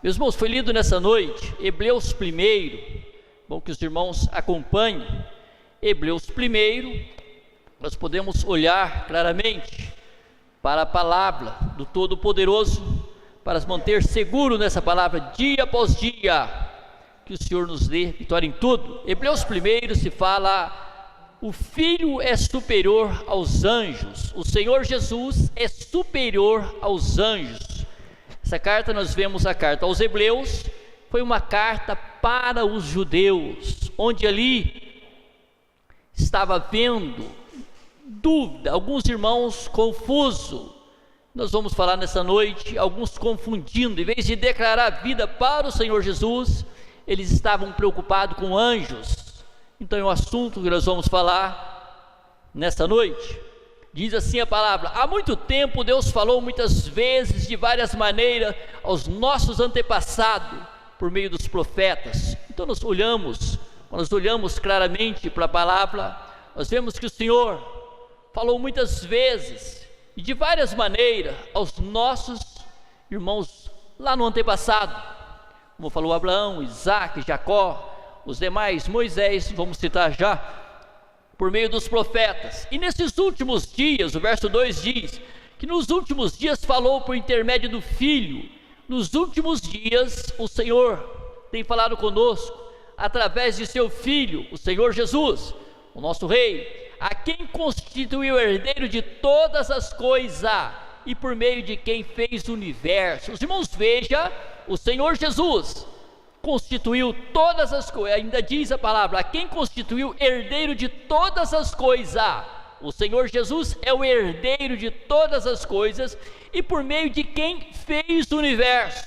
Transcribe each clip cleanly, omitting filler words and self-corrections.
Meus irmãos, foi lido nessa noite Hebreus 1, bom que os irmãos acompanhem. Hebreus 1, nós podemos olhar claramente para a palavra do Todo-Poderoso, para se manter seguro nessa palavra dia após dia, que o Senhor nos dê vitória em tudo. Hebreus 1 se fala: o Filho é superior aos anjos, o Senhor Jesus é superior aos anjos. Essa carta, nós vemos a carta aos Hebreus, foi uma carta para os judeus, onde ali estava havendo dúvida, alguns irmãos confusos. Nós vamos falar nessa noite, alguns confundindo, em vez de declarar a vida para o Senhor Jesus, eles estavam preocupados com anjos. Então é um assunto que nós vamos falar nessa noite. Diz assim a palavra: há muito tempo Deus falou muitas vezes, de várias maneiras, aos nossos antepassados, por meio dos profetas. Então nós olhamos claramente para a palavra, nós vemos que o Senhor falou muitas vezes, e de várias maneiras, aos nossos irmãos lá no antepassado, como falou Abraão, Isaac, Jacó, os demais, Moisés, vamos citar já, por meio dos profetas. E nesses últimos dias, o verso 2 diz, que nos últimos dias falou por intermédio do Filho. Nos últimos dias o Senhor tem falado conosco, através de seu Filho, o Senhor Jesus, o nosso Rei, a quem constituiu o herdeiro de todas as coisas, e por meio de quem fez o universo. Os irmãos, veja, o Senhor Jesus constituiu todas as coisas, ainda diz a palavra, a quem constituiu herdeiro de todas as coisas. O Senhor Jesus é o herdeiro de todas as coisas, e por meio de quem fez o universo.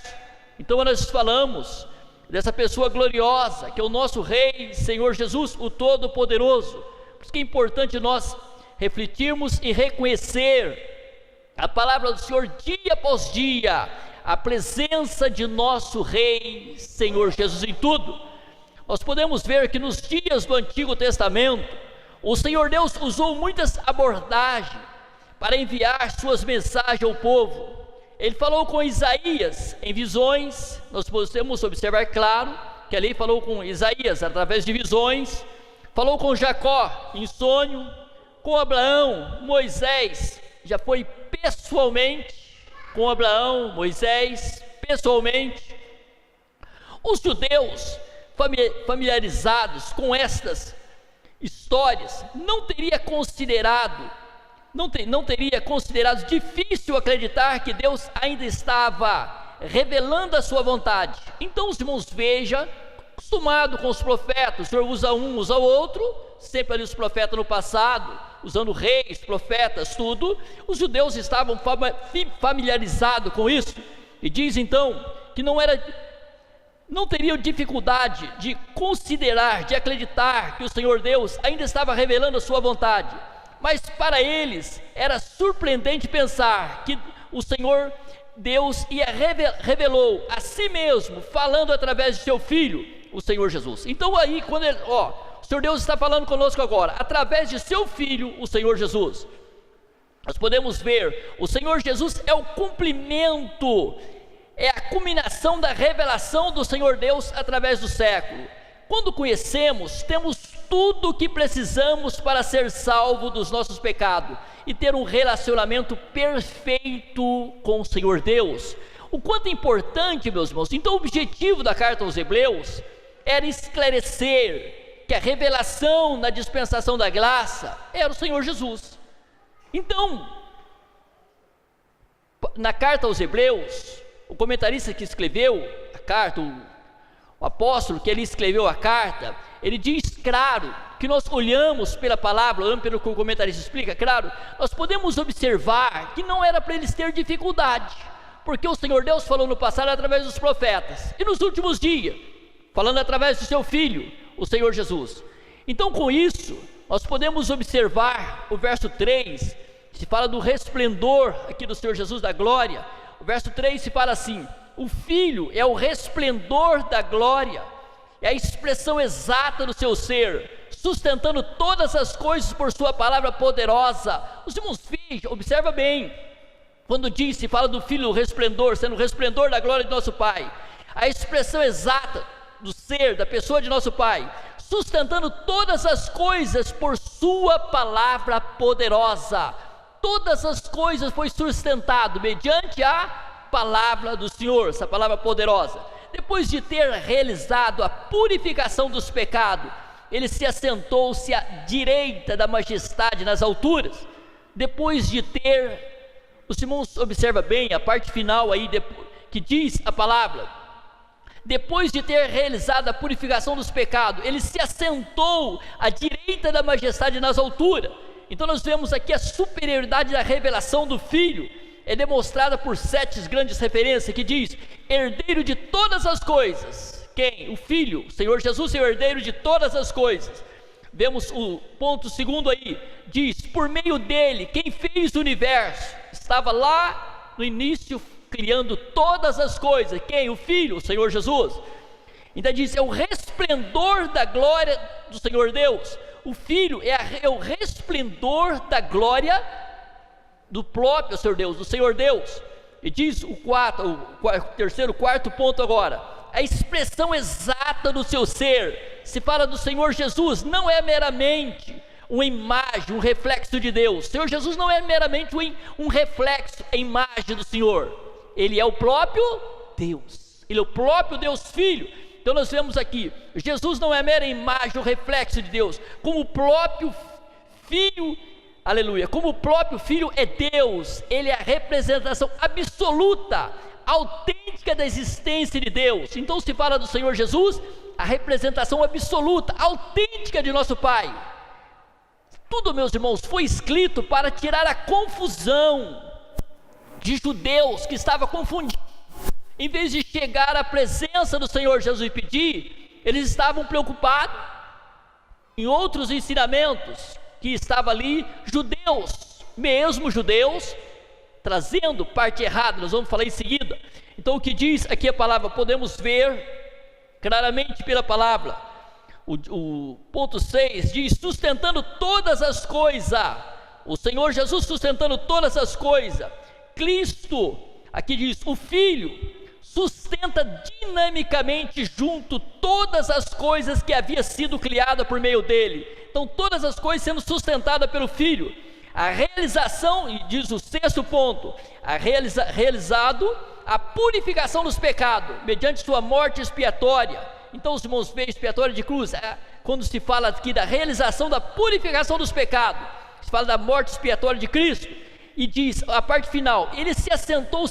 Então nós falamos dessa pessoa gloriosa, que é o nosso Rei, Senhor Jesus, o Todo-Poderoso. Por isso que é importante nós refletirmos e reconhecer a palavra do Senhor dia após dia, a presença de nosso Rei, Senhor Jesus, em tudo. Nós podemos ver que nos dias do Antigo Testamento, o Senhor Deus usou muitas abordagens para enviar suas mensagens ao povo. Ele falou com Isaías em visões, nós podemos observar claro, que ali falou com Isaías através de visões, falou com Jacó em sonho, com Abraão, Moisés, já foi pessoalmente, com Abraão, Moisés, pessoalmente. Os judeus familiarizados com estas histórias não teria considerado difícil acreditar que Deus ainda estava revelando a sua vontade. Então os irmãos, veja, acostumado com os profetas, o Senhor usa um, usa o outro, sempre ali os profetas no passado, usando reis, profetas, tudo. Os judeus estavam familiarizados com isso, e diz então que não teriam dificuldade de considerar, de acreditar que o Senhor Deus ainda estava revelando a sua vontade. Mas para eles era surpreendente pensar que o Senhor Deus revelou a si mesmo, falando através de seu Filho, o Senhor Jesus. Então aí, quando o Senhor Deus está falando conosco agora, através de seu Filho, o Senhor Jesus, nós podemos ver, o Senhor Jesus é o cumprimento, é a culminação da revelação do Senhor Deus através do século. Quando conhecemos, temos tudo o que precisamos para ser salvo dos nossos pecados e ter um relacionamento perfeito com o Senhor Deus. O quanto é importante, meus irmãos. Então o objetivo da carta aos Hebreus era esclarecer que a revelação na dispensação da graça era o Senhor Jesus. Então, na carta aos Hebreus, o comentarista que escreveu a carta, o apóstolo que ele escreveu a carta, ele diz claro, que nós olhamos pela palavra, olhando pelo que o comentarista explica, claro, nós podemos observar que não era para eles ter dificuldade, porque o Senhor Deus falou no passado através dos profetas, e nos últimos dias, falando através do seu Filho, o Senhor Jesus. Então com isso, nós podemos observar o verso 3, se fala do resplendor aqui do Senhor Jesus, da glória. O verso 3 se fala assim: o Filho é o resplendor da glória, é a expressão exata do seu ser, sustentando todas as coisas por sua palavra poderosa. Os irmãos, observa bem, quando diz, se fala do Filho, o resplendor, sendo o resplendor da glória de nosso Pai, a expressão exata do ser, da pessoa de nosso Pai, sustentando todas as coisas por sua palavra poderosa. Todas as coisas foi sustentado mediante a palavra do Senhor, essa palavra poderosa. Depois de ter realizado a purificação dos pecados, ele se assentou-se à direita da majestade nas alturas. Depois de ter, os irmãos observa bem a parte final aí, que diz a palavra, depois de ter realizado a purificação dos pecados, ele se assentou à direita da majestade nas alturas. Então nós vemos aqui a superioridade da revelação do Filho, é demonstrada por 7 grandes referências, que diz, herdeiro de todas as coisas. Quem? O Filho, o Senhor Jesus é o herdeiro de todas as coisas. Vemos o ponto segundo aí, diz, por meio dele, quem fez o universo, estava lá no início, criando todas as coisas. Quem? O Filho, o Senhor Jesus. Então diz, é o resplendor da glória do Senhor Deus. O Filho é o resplendor da glória do próprio Senhor Deus, do Senhor Deus. E diz o quarto ponto agora, a expressão exata do seu ser. Se fala do Senhor Jesus, não é meramente uma imagem, um reflexo de Deus. O Senhor Jesus não é meramente um reflexo, a imagem do Senhor. Ele é o próprio Deus, ele é o próprio Deus Filho. Então nós vemos aqui, Jesus não é mera imagem, o reflexo de Deus, como o próprio Filho, aleluia, como o próprio Filho é Deus, ele é a representação absoluta, autêntica da existência de Deus. Então se fala do Senhor Jesus, a representação absoluta, autêntica de nosso Pai. Tudo, meus irmãos, foi escrito para tirar a confusão de judeus que estavam confundidos. Em vez de chegar à presença do Senhor Jesus e pedir, eles estavam preocupados em outros ensinamentos que estavam ali, judeus, mesmo judeus, trazendo parte errada. Nós vamos falar em seguida. Então o que diz aqui a palavra, podemos ver claramente pela palavra. O ponto 6 diz, sustentando todas as coisas. O Senhor Jesus sustentando todas as coisas. Cristo, aqui diz, o Filho sustenta dinamicamente junto todas as coisas que havia sido criada por meio dele. Então todas as coisas sendo sustentadas pelo Filho. A realização, e diz o 6º ponto, realizado a purificação dos pecados, mediante sua morte expiatória. Então os irmãos veem expiatória de cruz, quando se fala aqui da realização da purificação dos pecados, se fala da morte expiatória de Cristo. E diz a parte final, ele se assentou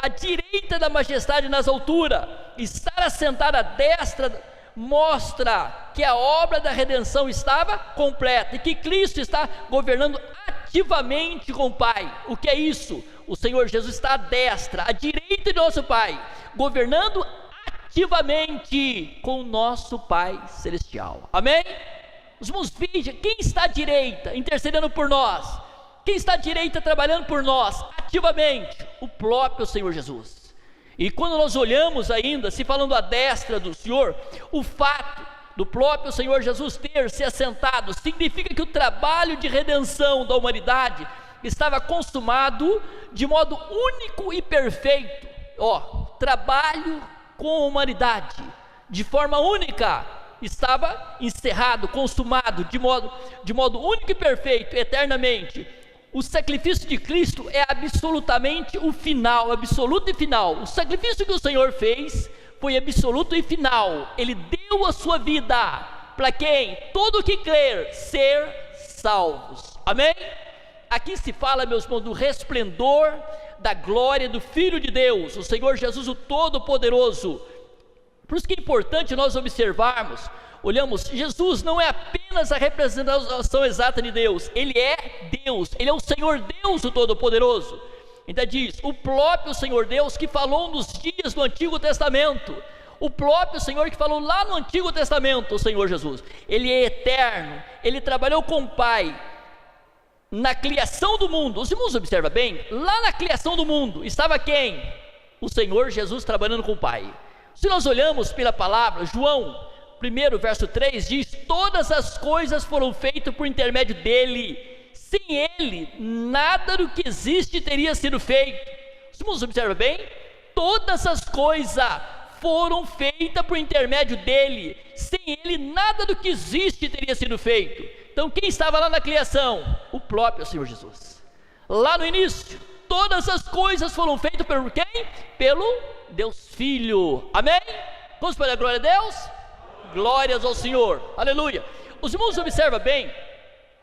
à direita da majestade nas alturas. Estar assentado à destra mostra que a obra da redenção estava completa e que Cristo está governando ativamente com o Pai. O que é isso? O Senhor Jesus está à destra, à direita de nosso Pai, governando ativamente com o nosso Pai Celestial. Amém? Os irmãos, vejam, quem está à direita intercedendo por nós? Quem está à direita trabalhando por nós ativamente? O próprio Senhor Jesus. E quando nós olhamos ainda, se falando à destra do Senhor, o fato do próprio Senhor Jesus ter se assentado, significa que o trabalho de redenção da humanidade estava consumado de modo único e perfeito. Trabalho com a humanidade, de forma única, estava encerrado, consumado, de modo único e perfeito, eternamente. O sacrifício de Cristo é absolutamente o final, absoluto e final. O sacrifício que o Senhor fez foi absoluto e final. Ele deu a sua vida para quem? Todo que crer ser salvos. Amém? Aqui se fala, meus irmãos, do resplendor da glória do Filho de Deus, o Senhor Jesus, o Todo-Poderoso. Por isso que é importante nós observarmos, olhamos, Jesus não é apenas a representação exata de Deus, Ele é Deus, Ele é o Senhor Deus, o Todo-Poderoso. Então diz, o próprio Senhor Deus que falou nos dias do Antigo Testamento, o próprio Senhor que falou lá no Antigo Testamento, o Senhor Jesus, Ele é eterno, Ele trabalhou com o Pai, na criação do mundo. Os irmãos observam bem, lá na criação do mundo, estava quem? O Senhor Jesus trabalhando com o Pai. Se nós olhamos pela palavra, João 1, verso 3 diz, todas as coisas foram feitas por intermédio dele, sem ele, nada do que existe teria sido feito. Os irmãos observam bem, todas as coisas foram feitas por intermédio dele, sem ele nada do que existe teria sido feito. Então quem estava lá na criação? O próprio Senhor Jesus. Lá no início, todas as coisas foram feitas por quem? Pelo Deus Filho. Amém? Vamos para a glória a Deus? Glórias ao Senhor, aleluia. Os irmãos observam bem,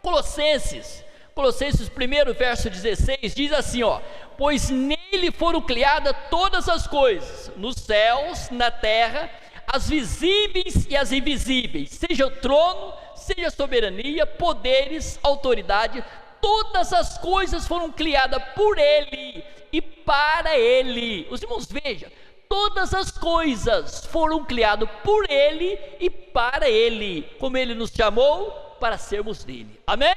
Colossenses 1, verso 16, diz assim, ó: pois nele foram criadas todas as coisas, nos céus, na terra, as visíveis e as invisíveis, seja o trono, seja a soberania, poderes, autoridade, todas as coisas foram criadas por ele e para ele. Os irmãos vejam, todas as coisas foram criadas por ele e para ele, como ele nos chamou para sermos dele. Amém?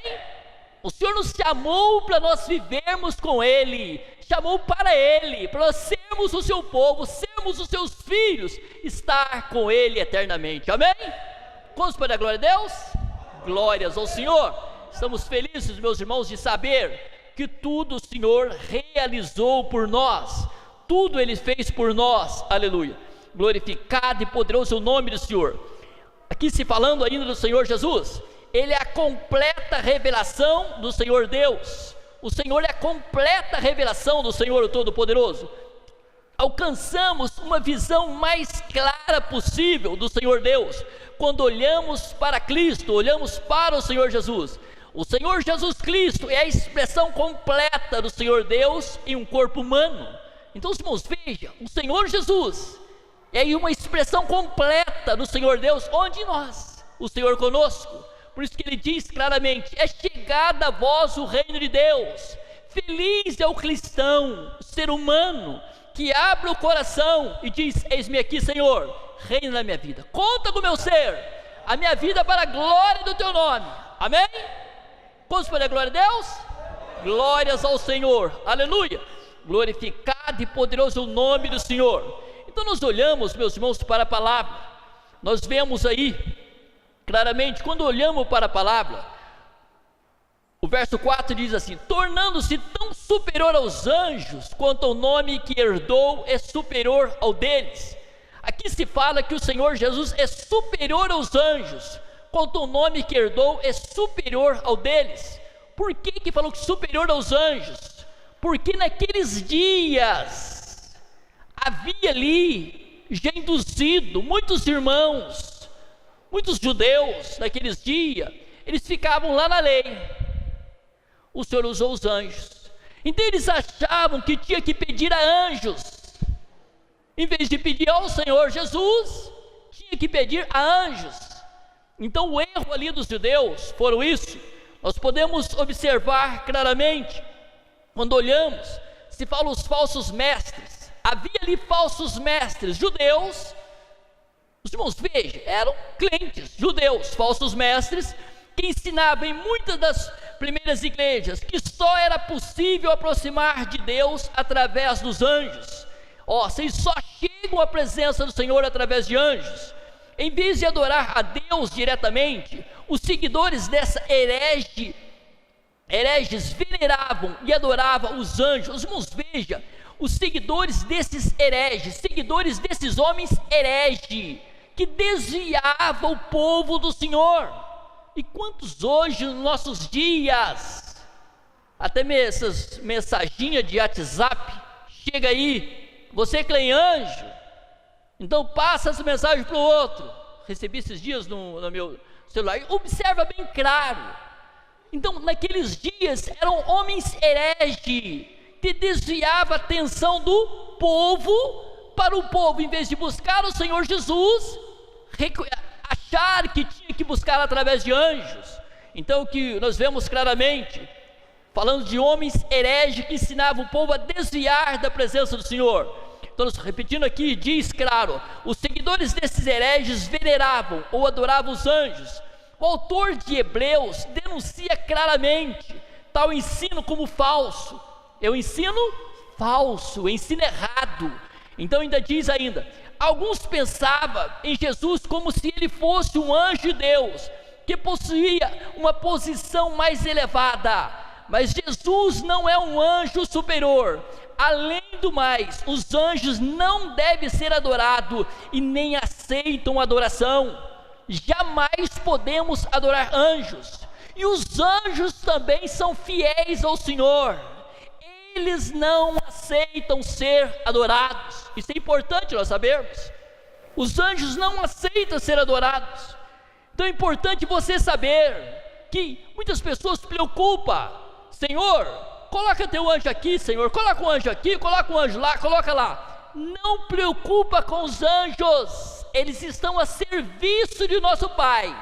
O Senhor nos chamou para nós vivermos com ele, chamou para ele, para nós sermos o seu povo, sermos os seus filhos, estar com ele eternamente. Amém? Vamos para a glória a Deus? Glórias ao Senhor. Estamos felizes, meus irmãos, de saber que tudo o Senhor realizou por nós, tudo ele fez por nós. Aleluia. Glorificado e poderoso é o nome do Senhor. Aqui se falando ainda do Senhor Jesus, ele é a completa revelação do Senhor Deus. O Senhor é a completa revelação do Senhor Todo-Poderoso. Alcançamos uma visão mais clara possível do Senhor Deus quando olhamos para Cristo, olhamos para o Senhor Jesus. O Senhor Jesus Cristo é a expressão completa do Senhor Deus em um corpo humano. Então, os irmãos, vejam, o Senhor Jesus é uma expressão completa do Senhor Deus, onde nós, o Senhor conosco. Por isso que ele diz claramente: é chegada a vós o reino de Deus. Feliz é o cristão, o ser humano, que abre o coração e diz: eis-me aqui, Senhor, reina na minha vida, conta com o meu ser, a minha vida para a glória do teu nome. Amém? Vamos para a glória a Deus? Glórias ao Senhor, aleluia. Glorificado e poderoso o nome do Senhor. Então nós olhamos, meus irmãos, para a palavra, nós vemos aí claramente, quando olhamos para a palavra, o verso 4 diz assim: tornando-se tão superior aos anjos, quanto o nome que herdou é superior ao deles. Aqui se fala que o Senhor Jesus é superior aos anjos, quanto o nome que herdou é superior ao deles. Por que falou que superior aos anjos? Porque naqueles dias havia ali já induzido muitos irmãos, muitos judeus naqueles dias, eles ficavam lá na lei. O Senhor usou os anjos, então eles achavam que tinha que pedir a anjos, em vez de pedir ao Senhor Jesus, tinha que pedir a anjos. Então o erro ali dos judeus foram isso. Nós podemos observar claramente, quando olhamos, se fala os falsos mestres, havia ali falsos mestres judeus. Os irmãos, vejam, eram crentes judeus, falsos mestres, que ensinavam em muitas das primeiras igrejas que só era possível aproximar de Deus através dos anjos. Vocês só chegam à presença do Senhor através de anjos. Em vez de adorar a Deus diretamente, os seguidores dessa hereges veneravam e adoravam os anjos. Os irmãos, vejam, os seguidores desses hereges, seguidores desses homens hereges, que desviavam o povo do Senhor. E quantos hoje, nos nossos dias, até essas mensaginhas de WhatsApp, chega aí: você crê em anjo? Então passa essa mensagem para o outro. Recebi esses dias no meu celular, observa bem claro. Então naqueles dias eram homens hereges, que desviavam a atenção do povo para o povo, em vez de buscar o Senhor Jesus, achar que tinha que buscar através de anjos. Então o que nós vemos claramente, falando de homens hereges que ensinavam o povo a desviar da presença do Senhor. Então, repetindo aqui, diz claro: os seguidores desses hereges veneravam ou adoravam os anjos. O autor de Hebreus denuncia claramente tal ensino como falso. É um ensino falso, é um ensino errado. Então ainda diz ainda: alguns pensavam em Jesus como se ele fosse um anjo de Deus, que possuía uma posição mais elevada. Mas Jesus não é um anjo superior. Além do mais, os anjos não devem ser adorados e nem aceitam adoração. Jamais podemos adorar anjos. E os anjos também são fiéis ao Senhor. Eles não aceitam ser adorados. Isso é importante nós sabermos. Os anjos não aceitam ser adorados. Então é importante você saber que muitas pessoas se preocupam. Senhor, coloca teu anjo aqui, Senhor, coloca um anjo aqui, coloca um anjo lá, coloca lá. Não preocupa com os anjos. Eles estão a serviço de nosso Pai.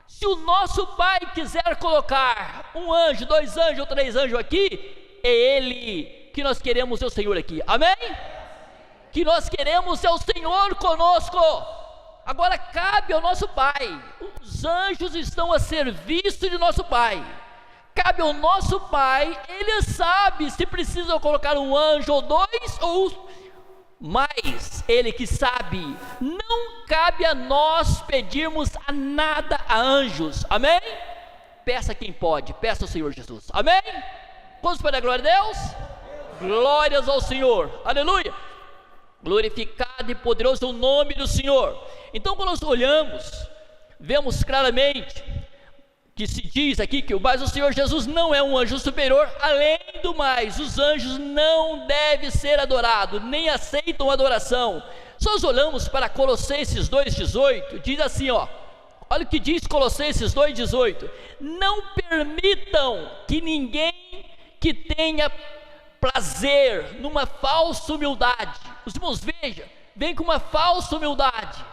Se o nosso Pai quiser colocar um anjo, 2 anjos ou 3 anjos aqui, é Ele que nós queremos, é o Senhor aqui, amém? Que nós queremos é o Senhor conosco. Agora cabe ao nosso Pai. Os anjos estão a serviço de nosso Pai. Cabe ao nosso Pai, Ele sabe se precisa colocar um anjo ou 2 ou mais, Ele que sabe. Não cabe a nós pedirmos a nada a anjos, amém? Peça quem pode, peça ao Senhor Jesus, amém? Vamos para a glória a Deus? Glórias ao Senhor, aleluia. Glorificado e poderoso é o nome do Senhor. Então quando nós olhamos, vemos claramente que se diz aqui que mas o Senhor Jesus não é um anjo superior. Além do mais, os anjos não devem ser adorados, nem aceitam adoração. Se nós olhamos para Colossenses 2,18, diz assim, olha o que diz Colossenses 2,18: não permitam que ninguém que tenha prazer numa falsa humildade. Os irmãos, vem com uma falsa humildade.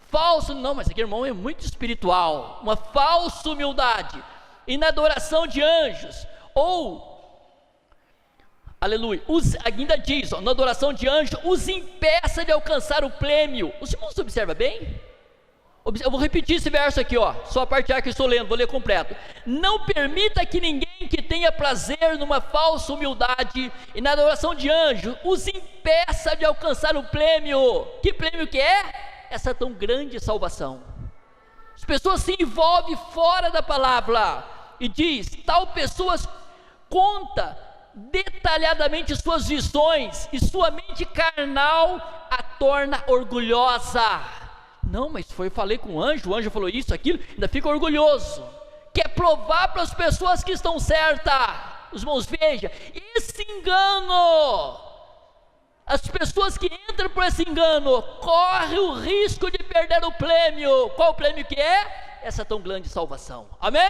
Falso, não, mas aqui, irmão, é muito espiritual. Uma falsa humildade. E na adoração de anjos, ou, aleluia, ainda diz, na adoração de anjos, os impeça de alcançar o prêmio. Os irmãos observam bem? Eu vou repetir esse verso aqui, só a parte A que eu estou lendo, vou ler completo. Não permita que ninguém que tenha prazer numa falsa humildade e na adoração de anjos os impeça de alcançar o prêmio. Que prêmio que é? Essa tão grande salvação. As pessoas se envolvem fora da palavra e diz, tal pessoa conta detalhadamente suas visões e sua mente carnal a torna orgulhosa. Não, mas falei com o anjo falou isso, aquilo, ainda fica orgulhoso. Quer provar para as pessoas que estão certas. Os irmãos, veja, esse engano. As pessoas que entram por esse engano correm o risco de perder o prêmio. Qual o prêmio que é? Essa tão grande salvação, amém?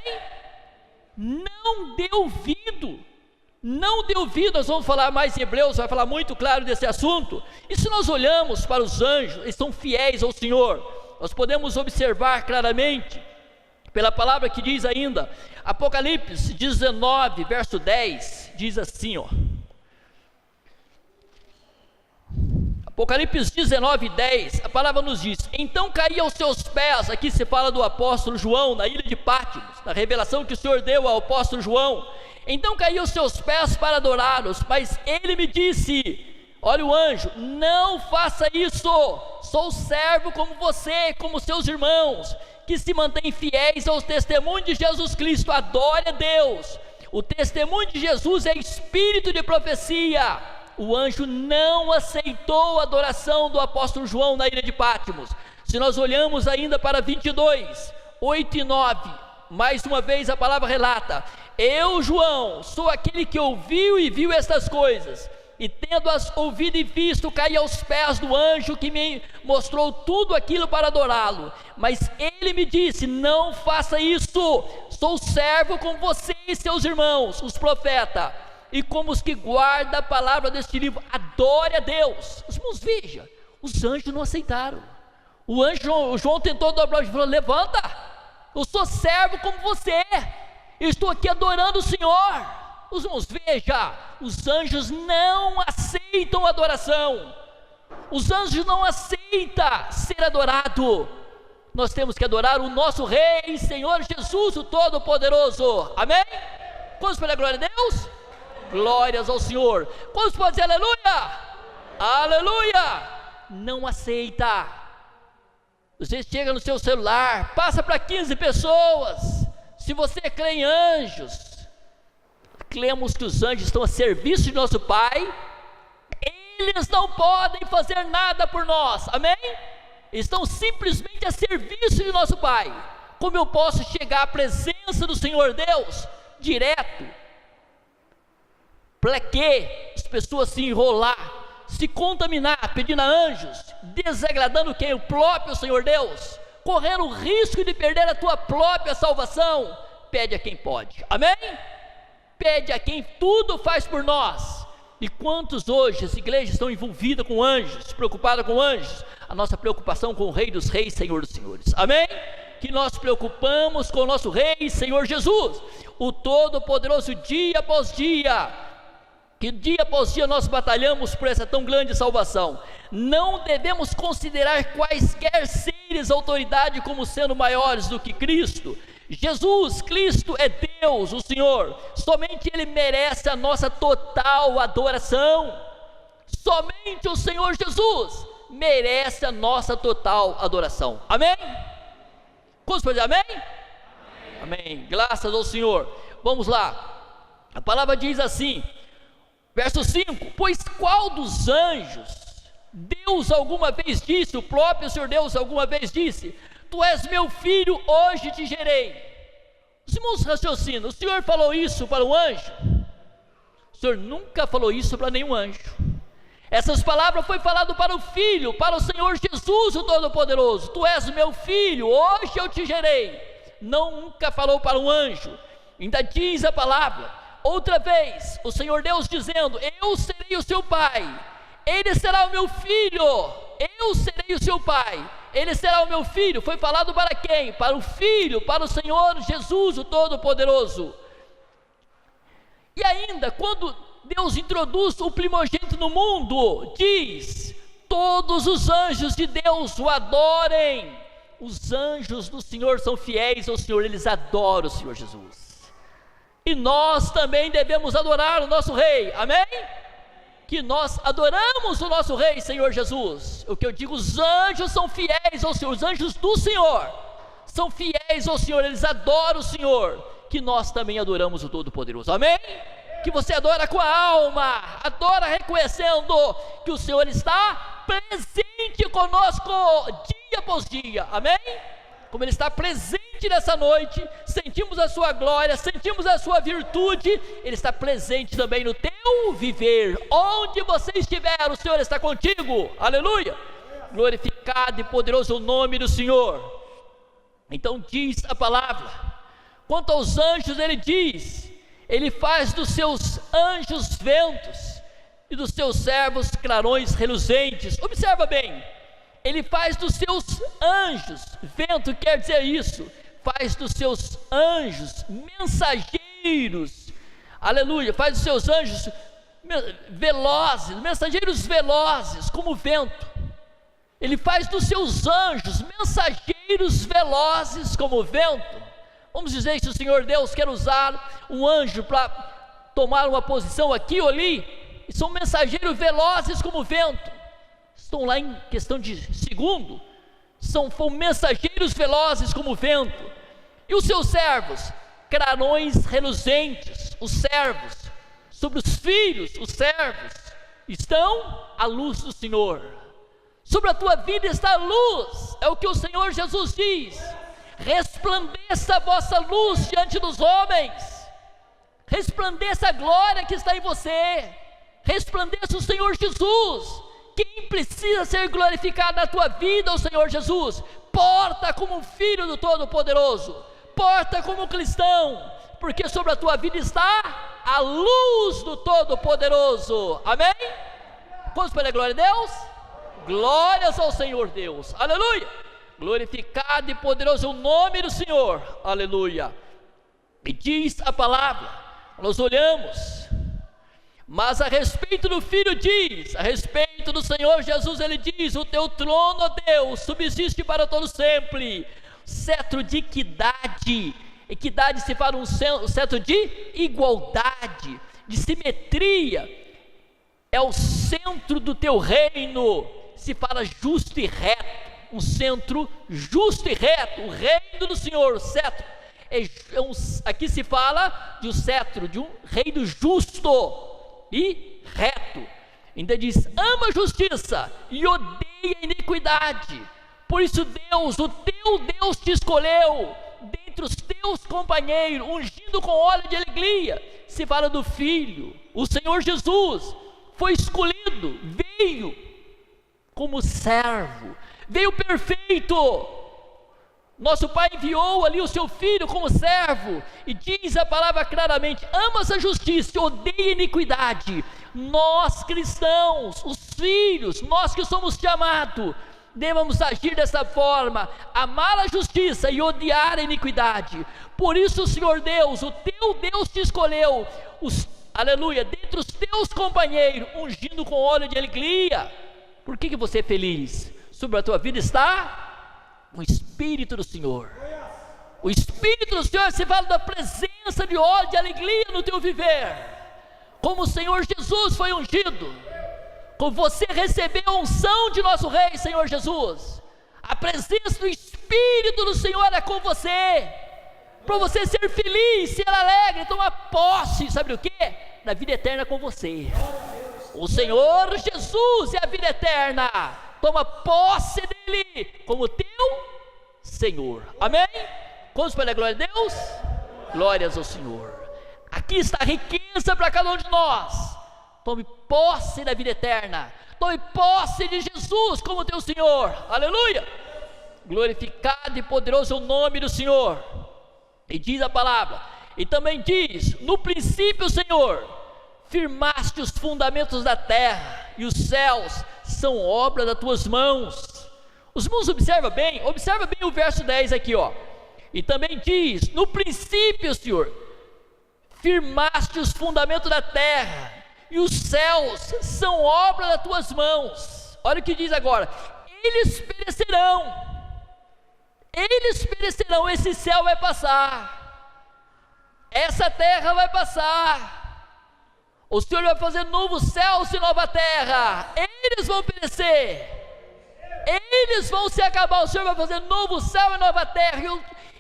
Não dê ouvido, nós vamos falar mais em Hebreus, vai falar muito claro desse assunto. E se nós olhamos para os anjos, eles são fiéis ao Senhor. Nós podemos observar claramente, pela palavra que diz ainda, Apocalipse 19, verso 10, diz assim, Apocalipse 19, 10, a palavra nos diz: então caí aos seus pés. Aqui se fala do apóstolo João, na ilha de Patmos, na revelação que o Senhor deu ao apóstolo João. Então caí aos seus pés para adorá-los, mas ele me disse, olha o anjo, não faça isso, sou servo como você, como seus irmãos, que se mantêm fiéis aos testemunhos de Jesus Cristo, adore a Deus. O testemunho de Jesus é espírito de profecia. O anjo não aceitou a adoração do apóstolo João na ilha de Patmos. Se nós olhamos ainda para 22, 8 e 9, mais uma vez a palavra relata: eu, João, sou aquele que ouviu e viu estas coisas, e tendo-as ouvido e visto, caí aos pés do anjo que me mostrou tudo aquilo para adorá-lo. Mas ele me disse, não faça isso, sou servo como você e seus irmãos, os profetas, e como os que guardam a palavra deste livro, adore a Deus. Os irmãos, veja, os anjos não aceitaram. O João tentou dobrar e falou, levanta, eu sou servo como você, eu estou aqui adorando o Senhor. Os irmãos, veja, os anjos não aceitam adoração, os anjos não aceitam ser adorado. Nós temos que adorar o nosso Rei, Senhor Jesus, o Todo-Poderoso, amém? Quantos pela glória a Deus? Glórias ao Senhor. Quantos podem dizer aleluia? Aleluia. Não aceita. Você chega no seu celular, passa para 15 pessoas. Se você crê em anjos, cremos que os anjos estão a serviço de nosso Pai eles não podem fazer nada por nós, amém? Estão simplesmente a serviço de nosso Pai. Como eu posso chegar à presença do Senhor Deus direto? Para que as pessoas se enrolar, se contaminar, pedindo a anjos, desagradando quem? O próprio Senhor Deus, correndo o risco de perder a tua própria salvação. Pede a quem pode, amém? Pede a quem tudo faz por nós. E quantos hoje as igrejas estão envolvidas com anjos, preocupadas com anjos? A nossa preocupação com o Rei dos Reis, Senhor dos Senhores, amém? Que nós preocupamos com o nosso Rei, Senhor Jesus, o Todo-Poderoso, dia após dia, que dia após dia nós batalhamos por essa tão grande salvação. Não devemos considerar quaisquer seres, autoridade, como sendo maiores do que Cristo. Jesus Cristo é Deus, o Senhor, somente Ele merece a nossa total adoração. Somente o Senhor Jesus merece a nossa total adoração, amém? Quantos podem dizer amém? Amém, graças ao Senhor. Vamos lá, a palavra diz assim, verso 5: pois qual dos anjos Deus alguma vez disse, o próprio Senhor Deus alguma vez disse: tu és meu filho, hoje te gerei? Os irmãos raciocinam, o Senhor falou isso para um anjo? O Senhor nunca falou isso para nenhum anjo. Essas palavras foi falado para o Filho, para o Senhor Jesus, o Todo-Poderoso. Tu és meu filho, hoje eu te gerei. Nunca falou para um anjo. Ainda diz a palavra, outra vez, o Senhor Deus dizendo: eu serei o seu pai, ele será o meu filho, eu serei o seu pai, ele será o meu filho. Foi falado para quem? Para o Filho, para o Senhor Jesus, o Todo-Poderoso. E ainda, quando Deus introduz o primogênito no mundo, diz: todos os anjos de Deus o adorem. Os anjos do Senhor são fiéis ao Senhor, eles adoram o Senhor Jesus. E nós também devemos adorar o nosso Rei, amém? Que nós adoramos o nosso Rei, Senhor Jesus. O que eu digo, os anjos são fiéis ao Senhor, os anjos do Senhor são fiéis ao Senhor, eles adoram o Senhor. Que nós também adoramos o Todo-Poderoso, amém? Que você adora com a alma, adora reconhecendo que o Senhor está presente conosco dia após dia, amém? Como Ele está presente nessa noite, sentimos a sua glória, sentimos a sua virtude, Ele está presente também no teu viver, onde você estiver, o Senhor está contigo, aleluia, glorificado e poderoso o nome do Senhor. Então diz a palavra, quanto aos anjos Ele diz: Ele faz dos seus anjos ventos e dos seus servos clarões reluzentes. Observa bem, Ele faz dos seus anjos, vento quer dizer isso, faz dos seus anjos mensageiros, aleluia, faz dos seus anjos velozes, mensageiros velozes como vento. Ele faz dos seus anjos mensageiros velozes como vento. Vamos dizer que se o Senhor Deus quer usar um anjo para tomar uma posição aqui ou ali, e são mensageiros velozes como vento, estão lá em questão de segundo, são mensageiros velozes como vento. E os seus servos, clarões reluzentes. Os servos, sobre os filhos, os servos, estão à luz do Senhor. Sobre a tua vida está a luz, é o que o Senhor Jesus diz: resplandeça a vossa luz diante dos homens, resplandeça a glória que está em você, resplandeça o Senhor Jesus. Quem precisa ser glorificado na tua vida, o Senhor Jesus. Porta como um filho do Todo-Poderoso, porta como um cristão, porque sobre a tua vida está a luz do Todo-Poderoso, amém? Vamos para a glória de Deus? Glórias ao Senhor Deus, aleluia. Glorificado e poderoso o nome do Senhor, aleluia. E diz a palavra, nós olhamos, mas a respeito do Filho diz, a respeito do Senhor Jesus, Ele diz: o teu trono, ó Deus, subsiste para todo sempre. Cetro de equidade, equidade se fala um cetro de igualdade, de simetria, é o centro do teu reino, se fala justo e reto, um centro justo e reto, o reino do Senhor, o cetro, aqui se fala de um cetro, de um reino justo e reto. Ainda diz: ama a justiça e odeia a iniquidade. Por isso Deus, o teu Deus, te escolheu dentre os teus companheiros, ungindo com óleo de alegria. Se fala do Filho, o Senhor Jesus foi escolhido, veio como servo, veio perfeito. Nosso Pai enviou ali o seu Filho como servo, e diz a palavra claramente: amas a justiça, odeia a iniquidade. Nós cristãos, os filhos, nós que somos chamados, devemos agir dessa forma: amar a justiça e odiar a iniquidade. Por isso o Senhor Deus, o teu Deus, te escolheu, aleluia, dentre os teus companheiros, ungindo com óleo de alegria. Por que você é feliz? Sobre a tua vida está o Espírito do Senhor. O Espírito do Senhor, se fala da presença de óleo de alegria no teu viver. Como o Senhor Jesus foi ungido, como você recebeu a unção de nosso Rei, Senhor Jesus, a presença do Espírito do Senhor é com você, para você ser feliz, ser alegre, tomar posse, sabe o que? Da vida eterna com você. O Senhor Jesus é a vida eterna. Toma posse dele como teu Senhor. Amém? Quantos para a glória de Deus? Glórias ao Senhor. Aqui está a riqueza para cada um de nós. Tome posse da vida eterna. Tome posse de Jesus como teu Senhor. Aleluia. Glorificado e poderoso é o nome do Senhor. E diz a palavra, e também diz: no princípio, Senhor, firmaste os fundamentos da terra, e os céus são obra das tuas mãos. Os irmãos observa bem o verso 10 aqui, ó. E também diz: no princípio, Senhor, firmaste os fundamentos da terra, e os céus são obra das tuas mãos. Olha o que diz agora: eles perecerão, esse céu vai passar, essa terra vai passar. O Senhor vai fazer novo céu e nova terra. Eles vão perecer, eles vão se acabar. O Senhor vai fazer novo céu e nova terra.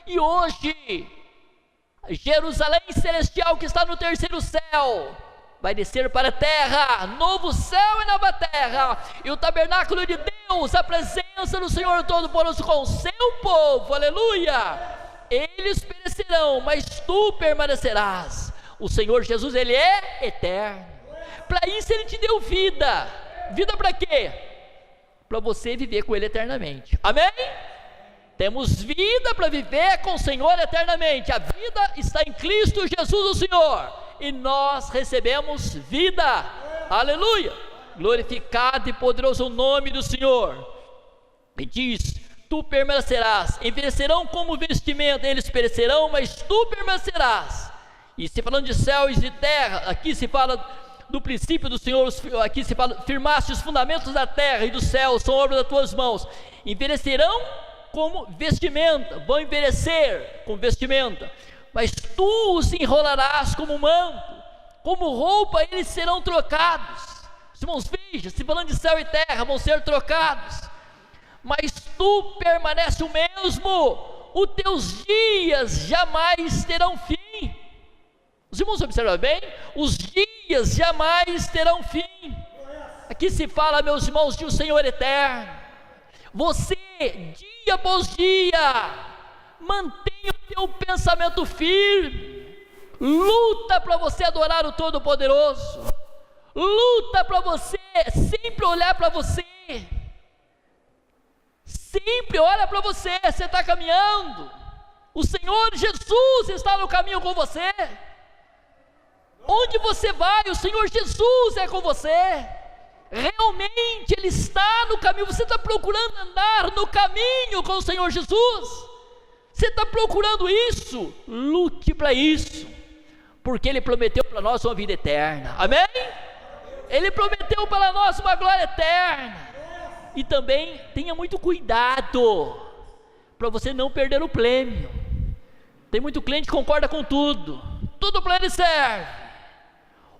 E hoje, Jerusalém celestial, que está no terceiro céu, vai descer para a terra, novo céu e nova terra. E o tabernáculo de Deus, a presença do Senhor Todo-Poderoso com o seu povo, aleluia. Eles perecerão, mas tu permanecerás. O Senhor Jesus, Ele é eterno. Para isso Ele te deu vida. Vida para quê? Para você viver com Ele eternamente. Amém? Temos vida para viver com o Senhor eternamente. A vida está em Cristo Jesus, o Senhor, e nós recebemos vida. Aleluia. Glorificado e poderoso o nome do Senhor. E diz: tu permanecerás. Envelhecerão como vestimenta, eles perecerão, mas tu permanecerás. E se falando de céus e de terra, aqui se fala do princípio do Senhor. Aqui se fala: firmaste os fundamentos da terra e dos céus, são obra das tuas mãos. Envelhecerão como vestimenta, vão envelhecer com vestimenta, mas tu os enrolarás como manto, como roupa eles serão trocados. Irmãos, veja, se falando de céu e terra, vão ser trocados, mas tu permanece o mesmo, os teus dias jamais terão fim. Os irmãos observam bem? Os dias jamais terão fim. Aqui se fala, meus irmãos, de um Senhor eterno. Você, dia após dia, mantenha o teu pensamento firme, luta para você adorar o Todo-Poderoso, luta para você sempre olhar para você, sempre olha para você. Você está caminhando, o Senhor Jesus está no caminho com você. Onde você vai, o Senhor Jesus é com você. Realmente Ele está no caminho. Você está procurando andar no caminho com o Senhor Jesus? Você está procurando isso? Lute para isso, porque Ele prometeu para nós uma vida eterna. Amém? Ele prometeu para nós uma glória eterna. E também tenha muito cuidado para você não perder o prêmio. Tem muito cliente que concorda com tudo para ele serve.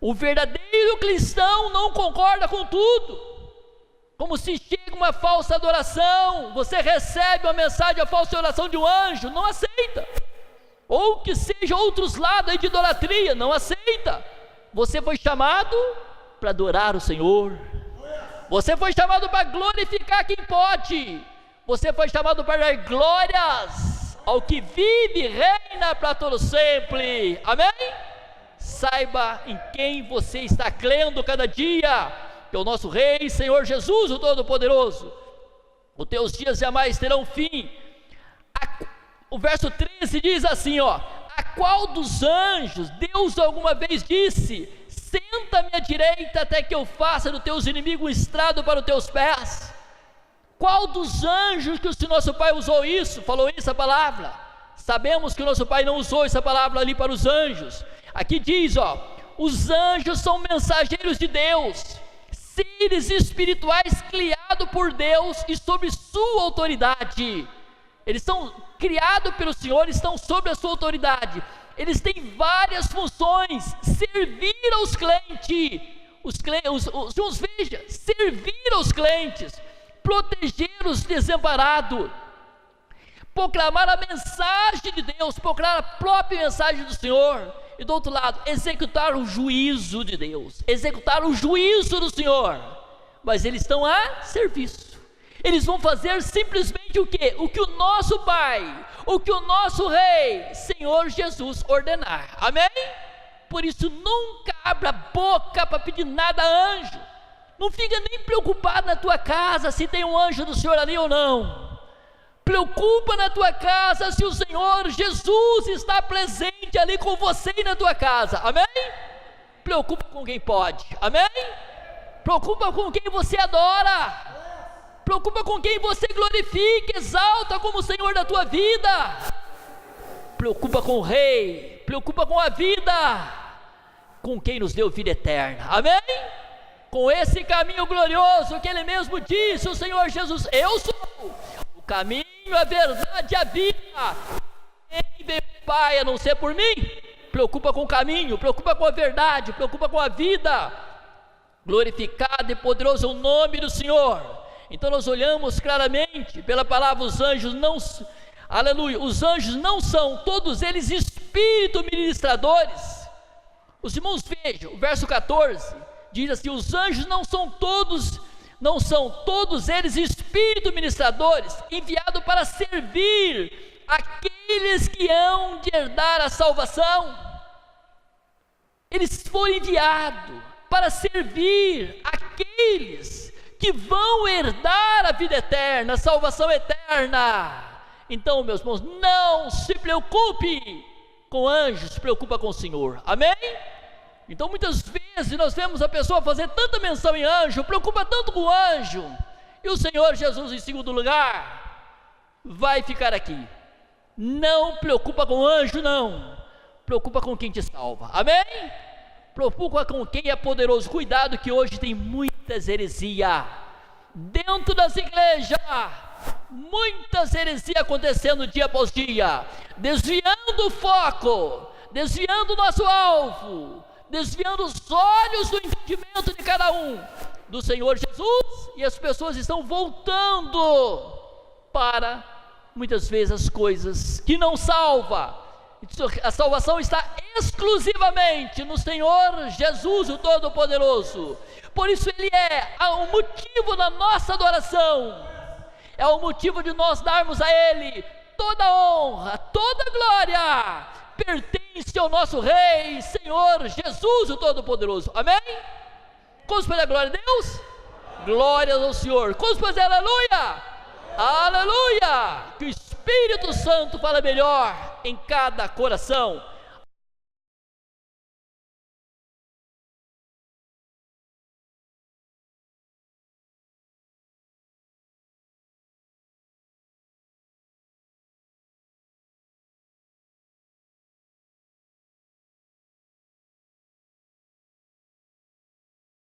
O verdadeiro cristão não concorda com tudo. Como se chega uma falsa adoração, você recebe uma mensagem, a falsa oração de um anjo, não aceita. Ou que seja outros lados aí de idolatria, não aceita. Você foi chamado para adorar o Senhor. Você foi chamado para glorificar quem pode. Você foi chamado para dar glórias ao que vive e reina para todo sempre. Amém? Saiba em quem você está crendo cada dia, que é o nosso Rei, Senhor Jesus, o Todo-Poderoso. Os teus dias jamais terão fim. O verso 13 diz assim, ó: a qual dos anjos Deus alguma vez disse: senta-me à direita até que eu faça dos teus inimigos um estrado para os teus pés? Qual dos anjos que o nosso Pai usou isso, falou essa palavra? Sabemos que o nosso Pai não usou essa palavra ali para os anjos. Aqui diz, ó: os anjos são mensageiros de Deus, seres espirituais criados por Deus e sob sua autoridade. Eles são criados pelo Senhor, estão sob a sua autoridade. Eles têm várias funções: servir aos crentes, servir aos crentes, proteger os desamparados, proclamar a mensagem de Deus, proclamar a própria mensagem do Senhor, e do outro lado, executar o juízo de Deus, executar o juízo do Senhor. Mas eles estão a serviço. Eles vão fazer simplesmente o quê? O que o nosso Pai, o que o nosso Rei, Senhor Jesus, ordenar. Amém? Por isso, nunca abra a boca para pedir nada a anjo. Não fica nem preocupado na tua casa se tem um anjo do Senhor ali ou não. Preocupa na tua casa se o Senhor Jesus está presente ali com você e na tua casa. Amém? Preocupa com quem pode. Amém? Preocupa com quem você adora. Preocupa com quem você glorifica, exalta como o Senhor da tua vida. Preocupa com o Rei, preocupa com a vida, com quem nos deu vida eterna. Amém? Com esse caminho glorioso que Ele mesmo disse, o Senhor Jesus: eu sou o caminho, a verdade e a vida. Quem veio ao Pai a não ser por mim? Preocupa com o caminho, preocupa com a verdade, preocupa com a vida. Glorificado e poderoso é o nome do Senhor. Então nós olhamos claramente pela palavra: os anjos não, aleluia, os anjos não são todos eles espíritos ministradores. Os irmãos vejam, o verso 14 diz assim: os anjos não são todos eles espíritos ministradores, enviados para servir aqueles que hão de herdar a salvação. Eles foram enviados para servir aqueles que vão herdar a vida eterna, a salvação eterna. Então, meus irmãos, não se preocupe com anjos, se preocupa com o Senhor. Amém? Então, muitas vezes nós vemos a pessoa fazer tanta menção em anjo, preocupa tanto com o anjo, e o Senhor Jesus, em segundo lugar, vai ficar aqui. Não preocupa com o anjo, não. Preocupa com quem te salva. Amém? Preocupa com quem é poderoso. Cuidado que hoje tem muitas heresias dentro das igrejas, muitas heresias acontecendo dia após dia, desviando o foco, desviando o nosso alvo, desviando os olhos do entendimento de cada um do Senhor Jesus, e as pessoas estão voltando para, muitas vezes, as coisas que não salvam. A salvação está exclusivamente no Senhor Jesus, o Todo-Poderoso. Por isso Ele é o motivo da nossa adoração, é o motivo de nós darmos a Ele toda honra, toda glória, pertence ao nosso Rei, Senhor Jesus, o Todo-Poderoso. Amém? Quantos para a glória de Deus? Glória ao Senhor. Quantos para dizer aleluia? Aleluia! Que o Espírito Santo fala melhor em cada coração.